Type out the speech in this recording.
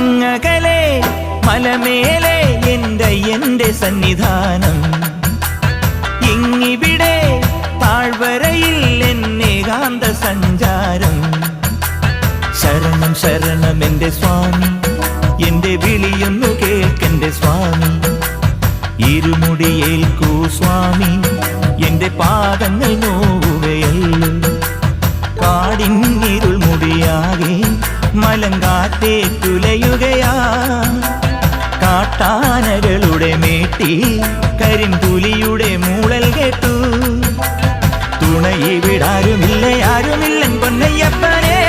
അങ്ങകലെ മലമേലെ എന്റെ സന്നിധാനം, ഇങ്ങിവിടെ താഴ്വരയിൽ എന്നേകാന്ത സഞ്ചാരം. ശരണം ശരണം എന്റെ സ്വാമി, എന്റെ വിളിയൊന്നു കേൾക്കെന്റെ സ്വാമി. ഇരുമുടിയേൽക്കൂ സ്വാമി, എന്റെ പാദങ്ങൾ നോവുകയല്ലോ. കാടിന്നിരുൾ മുടിയാകെ മലങ്കാറ്റേ തുലയുകയാ. കാട്ടാനകളുടെ മേട്ടി കരിമ്പുലിയുടെ മൂളൽ കേട്ടു. തുണയിവിടാരുമില്ല ആരുമില്ലൻ പൊന്നയ്യപ്പനെ.